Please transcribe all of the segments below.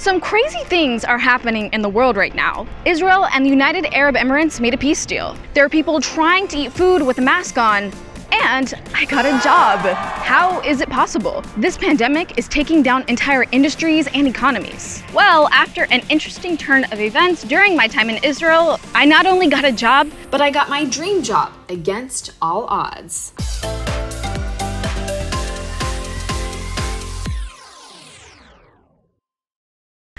Some crazy things are happening in the world right now. Israel and the United Arab Emirates made a peace deal. There are people trying to eat food with a mask on, and I got a job. How is it possible? This pandemic is taking down entire industries and economies. Well, after an interesting turn of events during my time in Israel, I not only got a job, but I got my dream job against all odds.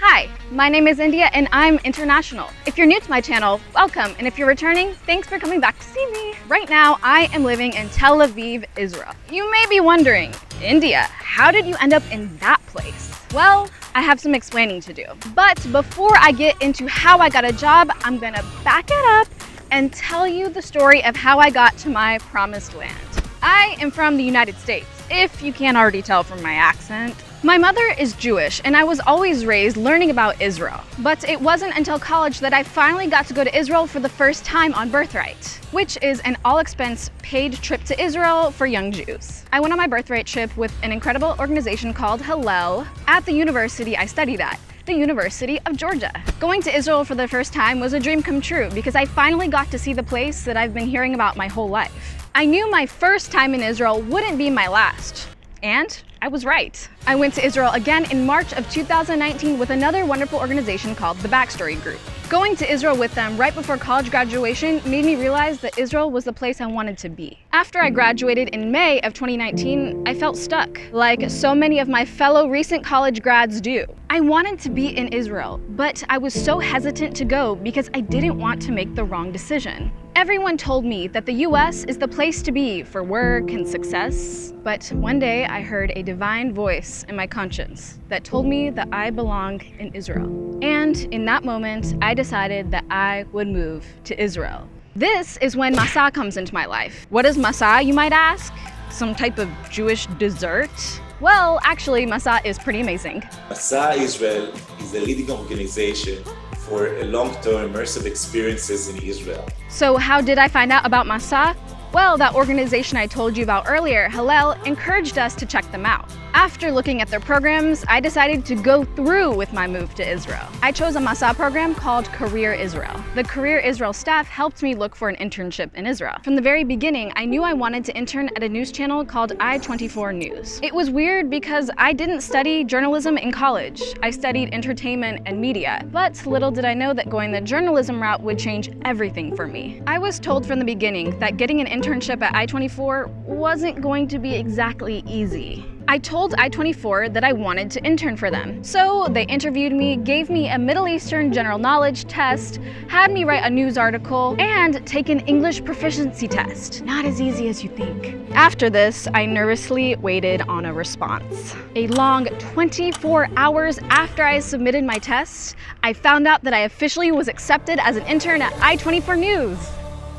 Hi, my name is India and I'm international. If you're new to my channel, welcome, and if you're returning, thanks for coming back to see me. Right now, I am living in Tel Aviv, Israel. You may be wondering, India, how did you end up in that place? Well, I have some explaining to do. But before I get into how I got a job, I'm gonna back it up and tell you the story of how I got to my promised land. I am from the United States, if you can't already tell from my accent. My mother is Jewish, and I was always raised learning about Israel. But it wasn't until college that I finally got to go to Israel for the first time on Birthright, which is an all-expense paid trip to Israel for young Jews. I went on my Birthright trip with an incredible organization called Hillel at the university I studied at, the University of Georgia. Going to Israel for the first time was a dream come true because I finally got to see the place that I've been hearing about my whole life. I knew my first time in Israel wouldn't be my last, and I was right. I went to Israel again in March of 2019 with another wonderful organization called TheBackStoryGroup. Going to Israel with them right before college graduation made me realize that Israel was the place I wanted to be. After I graduated in May of 2019, I felt stuck, like so many of my fellow recent college grads do. I wanted to be in Israel, but I was so hesitant to go because I didn't want to make the wrong decision. Everyone told me that the US is the place to be for work and success, but one day I heard a divine voice in my conscience that told me that I belong in Israel. And in that moment, I decided that I would move to Israel. This is when Masa comes into my life. What is Masa, you might ask? Some type of Jewish dessert? Well, actually, Masa is pretty amazing. Masa Israel is a leading organization for long-term immersive experiences in Israel. So how did I find out about Masa? Well, that organization I told you about earlier, Hillel, encouraged us to check them out. After looking at their programs, I decided to go through with my move to Israel. I chose a Masa program called Career Israel. The Career Israel staff helped me look for an internship in Israel. From the very beginning, I knew I wanted to intern at a news channel called I-24 News. It was weird because I didn't study journalism in college. I studied entertainment and media, but little did I know that going the journalism route would change everything for me. I was told from the beginning that getting an internship at I-24 wasn't going to be exactly easy. I told I-24 that I wanted to intern for them. So they interviewed me, gave me a Middle Eastern general knowledge test, had me write a news article, and take an English proficiency test. Not as easy as you think. After this, I nervously waited on a response. A long 24 hours after I submitted my test, I found out that I officially was accepted as an intern at I-24 News.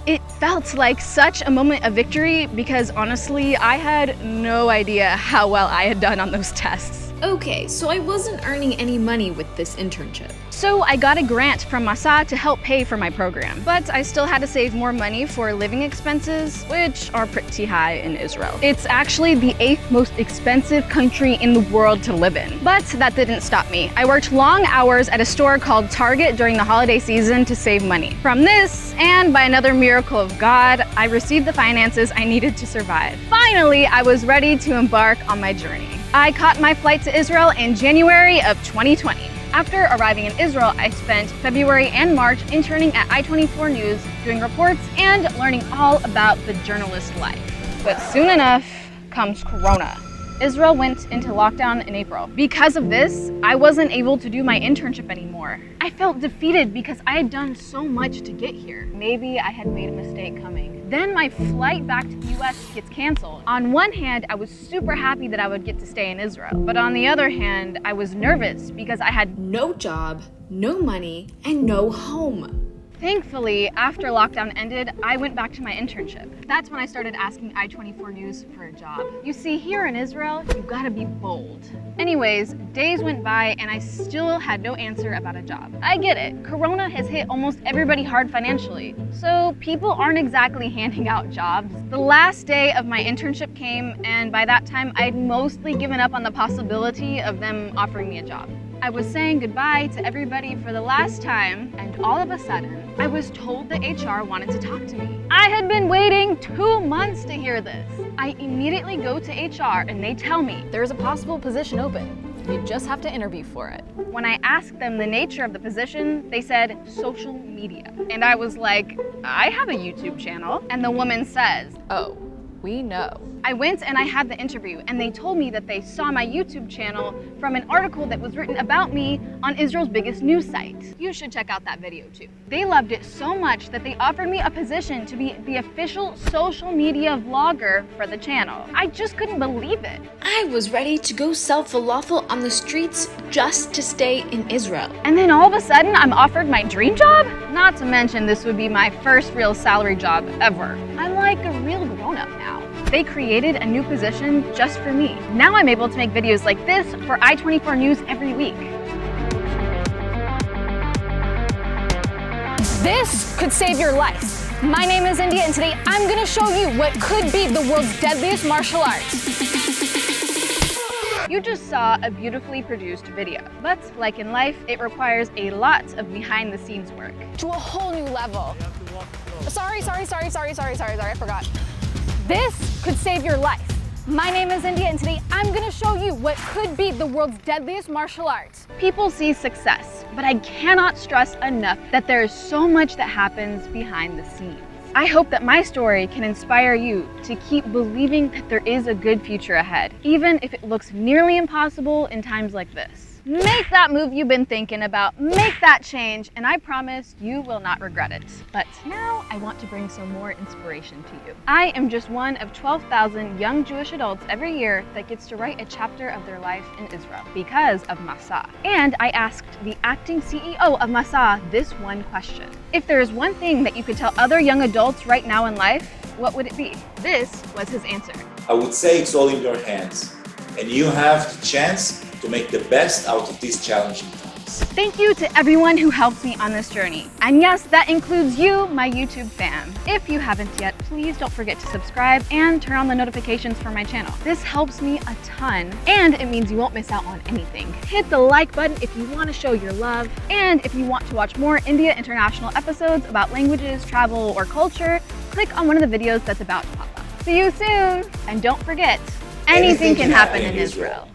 It felt like such a moment of victory because honestly, I had no idea how well I had done on those tests. Okay, so I wasn't earning any money with this internship. So I got a grant from Masa to help pay for my program, but I still had to save more money for living expenses, which are pretty high in Israel. It's actually the 8th most expensive country in the world to live in. But that didn't stop me. I worked long hours at a store called Target during the holiday season to save money. From this, and by another miracle of God, I received the finances I needed to survive. Finally, I was ready to embark on my journey. I caught my flight to Israel in January of 2020. After arriving in Israel, I spent February and March interning at I-24 News, doing reports and learning all about the journalist life. But soon enough comes Corona. Israel went into lockdown in April. Because of this, I wasn't able to do my internship anymore. I felt defeated because I had done so much to get here. Maybe I had made a mistake coming. Then my flight back to the US gets canceled. On one hand, I was super happy that I would get to stay in Israel. But on the other hand, I was nervous because I had no job, no money, and no home. Thankfully, after lockdown ended, I went back to my internship. That's when I started asking I-24 News for a job. You see, here in Israel, you gotta be bold. Anyways, days went by and I still had no answer about a job. I get it, Corona has hit almost everybody hard financially, so people aren't exactly handing out jobs. The last day of my internship came, and by that time, I'd mostly given up on the possibility of them offering me a job. I was saying goodbye to everybody for the last time, and all of a sudden, I was told that HR wanted to talk to me. I had been waiting 2 months to hear this. I immediately go to HR and they tell me, There's a possible position open. You just have to interview for it. when I asked them the nature of the position, they said social media. And I was like, I have a YouTube channel. And the woman says, Oh, we know. I went and I had the interview, and they told me that they saw my YouTube channel from an article that was written about me on Israel's biggest news site. You should check out that video too. They loved it so much that they offered me a position to be the official social media vlogger for the channel. I just couldn't believe it. I was ready to go sell falafel on the streets just to stay in Israel. And then all of a sudden, I'm offered my dream job? Not to mention this would be my first real salary job ever. I'm like a real grown-up now. They created a new position just for me. Now I'm able to make videos like this for I-24 News every week. This could save your life. My name is India, and today I'm gonna show you what could be the world's deadliest martial arts. You just saw a beautifully produced video, but like in life, it requires a lot of behind-the-scenes work. To a whole new level. Sorry, I forgot. This could save your life. My name is India, and today I'm gonna show you what could be the world's deadliest martial arts. People see success, but I cannot stress enough that there is so much that happens behind the scenes. I hope that my story can inspire you to keep believing that there is a good future ahead, even if it looks nearly impossible in times like this. Make that move you've been thinking about, make that change, and I promise you will not regret it. But now I want to bring some more inspiration to you. I am just one of 12,000 young Jewish adults every year that gets to write a chapter of their life in Israel because of Masa. And I asked the acting CEO of Masa this one question. If there is one thing that you could tell other young adults right now in life, what would it be? This was his answer. I would say it's all in your hands, and you have the chance to make the best out of these challenging times. Thank you to everyone who helped me on this journey. And yes, that includes you, my YouTube fam. If you haven't yet, please don't forget to subscribe and turn on the notifications for my channel. This helps me a ton, and it means you won't miss out on anything. Hit the like button if you want to show your love, and if you want to watch more India International episodes about languages, travel, or culture, click on one of the videos that's about to pop up. See you soon! And don't forget, anything can happen in Israel.